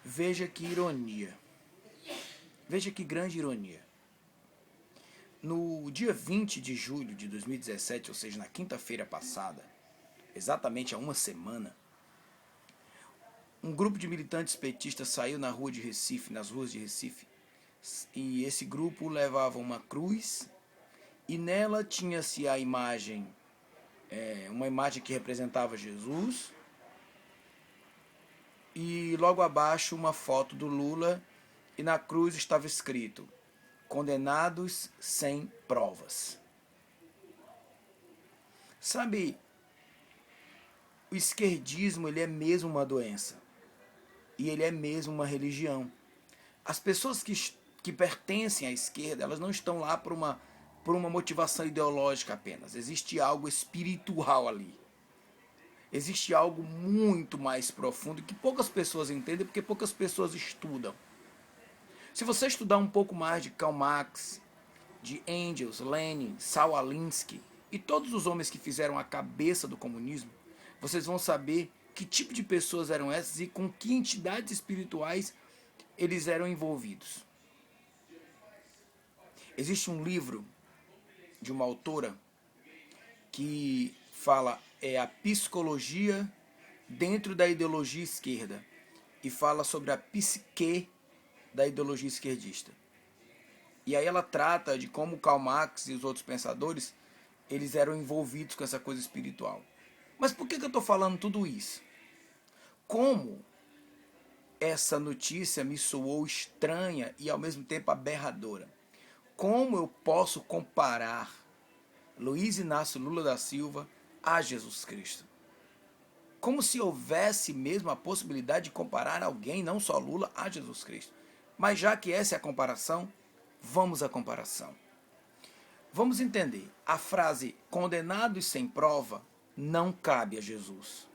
Veja que ironia. Veja que grande ironia. No dia 20 de julho de 2017, ou seja, na quinta-feira passada, exatamente há uma semana, um grupo de militantes petistas saiu na rua de Recife, nas ruas de Recife, e esse grupo levava uma cruz e nela tinha-se a imagem, uma imagem que representava Jesus, e logo abaixo uma foto do Lula, e na cruz estava escrito: condenados sem provas. Sabe, o esquerdismo ele é mesmo uma doença. E ele é mesmo uma religião. As pessoas que pertencem à esquerda, elas não estão lá por uma motivação ideológica apenas. Existe algo espiritual ali. Existe algo muito mais profundo que poucas pessoas entendem porque poucas pessoas estudam. Se você estudar um pouco mais de Karl Marx, de Engels, Lenin, Saul Alinsky e todos os homens que fizeram a cabeça do comunismo, vocês vão saber que tipo de pessoas eram essas e com que entidades espirituais eles eram envolvidos. Existe um livro de uma autora que fala a psicologia dentro da ideologia esquerda e fala sobre a psique da ideologia esquerdista. E aí ela trata de como Karl Marx e os outros pensadores eles eram envolvidos com essa coisa espiritual. Mas por que eu estou falando tudo isso? Como essa notícia me soou estranha e ao mesmo tempo aberradora. Como eu posso comparar Luiz Inácio Lula da Silva a Jesus Cristo? Como se houvesse mesmo a possibilidade de comparar alguém, não só Lula, a Jesus Cristo. Mas já que essa é a comparação, vamos à comparação. Vamos entender, a frase condenados sem prova não cabe a Jesus.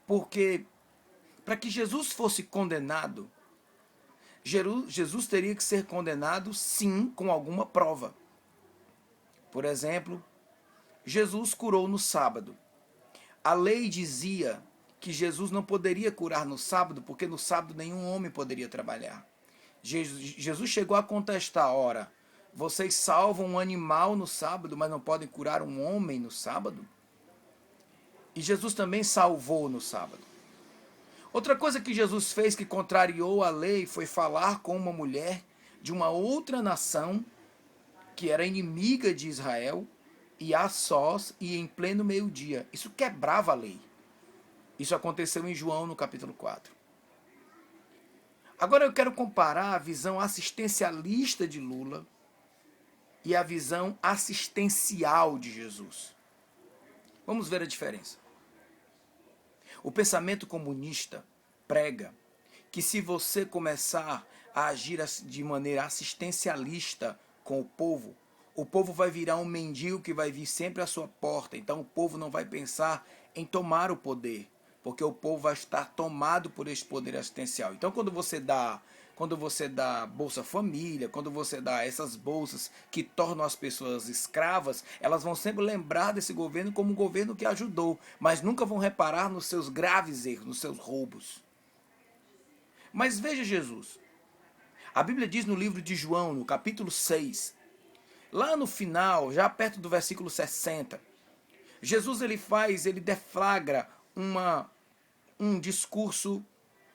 Porque para que Jesus fosse condenado, Jesus teria que ser condenado sim com alguma prova. Por exemplo, Jesus curou no sábado. A lei dizia que Jesus não poderia curar no sábado, porque no sábado nenhum homem poderia trabalhar. Jesus chegou a contestar: ora, vocês salvam um animal no sábado, mas não podem curar um homem no sábado? E Jesus também salvou no sábado. Outra coisa que Jesus fez que contrariou a lei foi falar com uma mulher de uma outra nação que era inimiga de Israel e a sós e em pleno meio-dia. Isso quebrava a lei. Isso aconteceu em João no capítulo 4. Agora eu quero comparar a visão assistencialista de Lula e a visão assistencial de Jesus. Vamos ver a diferença. O pensamento comunista prega que se você começar a agir de maneira assistencialista com o povo vai virar um mendigo que vai vir sempre à sua porta. Então o povo não vai pensar em tomar o poder, porque o povo vai estar tomado por esse poder assistencial. Então quando você dá Bolsa Família, quando você dá essas bolsas que tornam as pessoas escravas, elas vão sempre lembrar desse governo como um governo que ajudou, mas nunca vão reparar nos seus graves erros, nos seus roubos. Mas veja Jesus. A Bíblia diz no livro de João, no capítulo 6, lá no final, já perto do versículo 60, Jesus ele deflagra um discurso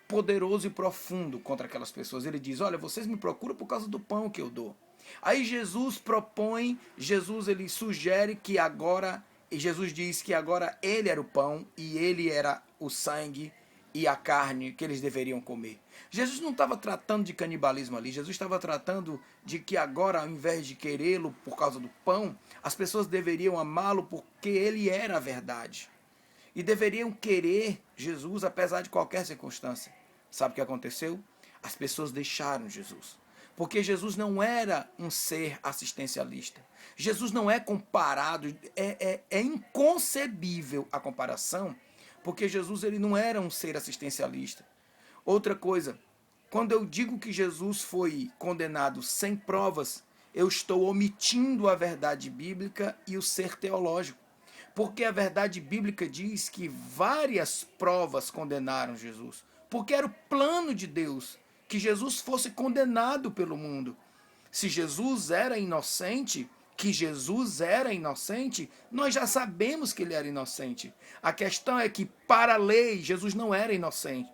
poderoso e profundo contra aquelas pessoas. Ele diz: olha, vocês me procuram por causa do pão que eu dou. Aí Jesus ele sugere que agora, e Jesus diz que agora ele era o pão e ele era o sangue e a carne que eles deveriam comer. Jesus não estava tratando de canibalismo ali, Jesus estava tratando de que agora, ao invés de querê-lo por causa do pão, as pessoas deveriam amá-lo porque ele era a verdade. E deveriam querer Jesus apesar de qualquer circunstância. Sabe o que aconteceu? As pessoas deixaram Jesus. Porque Jesus não era um ser assistencialista. Jesus não é comparado, é inconcebível a comparação, porque Jesus ele não era um ser assistencialista. Outra coisa, quando eu digo que Jesus foi condenado sem provas, eu estou omitindo a verdade bíblica e o ser teológico. Porque a verdade bíblica diz que várias provas condenaram Jesus. porque era o plano de Deus que Jesus fosse condenado pelo mundo. Se Jesus era inocente, nós já sabemos que ele era inocente. A questão é que, para a lei, Jesus não era inocente.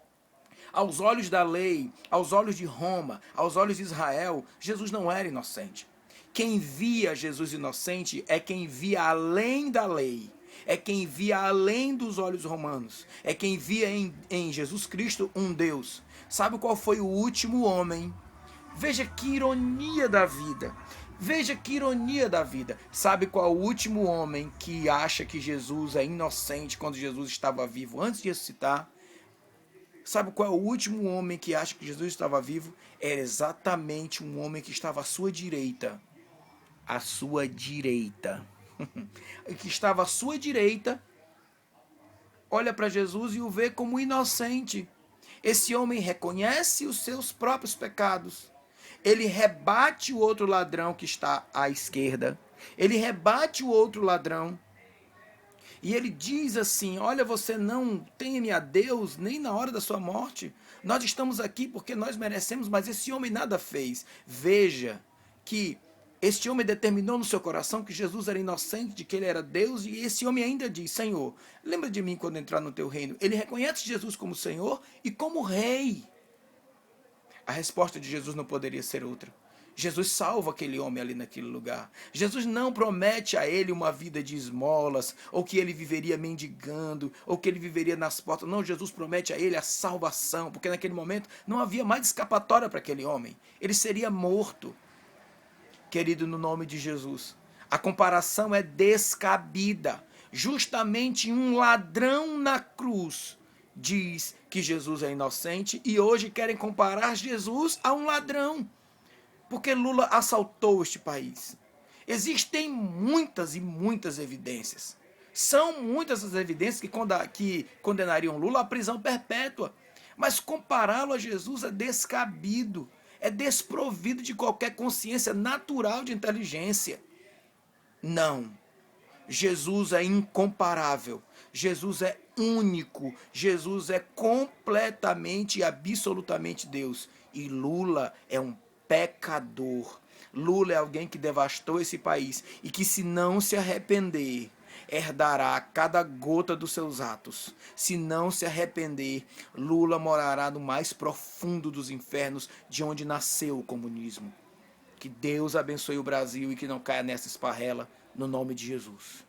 Aos olhos da lei, aos olhos de Roma, aos olhos de Israel, Jesus não era inocente. Quem via Jesus inocente é quem via além da lei, é quem via além dos olhos romanos, é quem via em Jesus Cristo um Deus. Sabe qual foi o último homem? Veja que ironia da vida. Veja que ironia da vida. Sabe qual o último homem que acha que Jesus é inocente quando Jesus estava vivo antes de ressuscitar? Sabe qual é o último homem que acha que Jesus estava vivo? Era exatamente um homem que estava à sua direita. À sua direita. Que estava à sua direita, olha para Jesus e o vê como inocente. Esse homem reconhece os seus próprios pecados. Ele rebate o outro ladrão que está à esquerda. Ele rebate o outro ladrão. E ele diz assim: olha, você não teme a Deus nem na hora da sua morte. Nós estamos aqui porque nós merecemos, mas esse homem nada fez. Veja que este homem determinou no seu coração que Jesus era inocente, de que ele era Deus, e esse homem ainda diz: Senhor, lembra de mim quando entrar no teu reino. Ele reconhece Jesus como Senhor e como Rei. A resposta de Jesus não poderia ser outra. Jesus salva aquele homem ali naquele lugar. Jesus não promete a ele uma vida de esmolas, ou que ele viveria mendigando, ou que ele viveria nas portas. Não, Jesus promete a ele a salvação, porque naquele momento não havia mais escapatória para aquele homem. Ele seria morto. Querido, no nome de Jesus, a comparação é descabida. Justamente um ladrão na cruz diz que Jesus é inocente e hoje querem comparar Jesus a um ladrão. Porque Lula assaltou este país. Existem muitas e muitas evidências. São muitas as evidências que condenariam Lula à prisão perpétua. Mas compará-lo a Jesus é descabido. É desprovido de qualquer consciência natural de inteligência. Não. Jesus é incomparável. Jesus é único. Jesus é completamente e absolutamente Deus. E Lula é um pecador. Lula é alguém que devastou esse país e que, se não se arrepender, herdará cada gota dos seus atos. Se não se arrepender, Lula morará no mais profundo dos infernos, de onde nasceu o comunismo. Que Deus abençoe o Brasil e que não caia nessa esparrela, no nome de Jesus.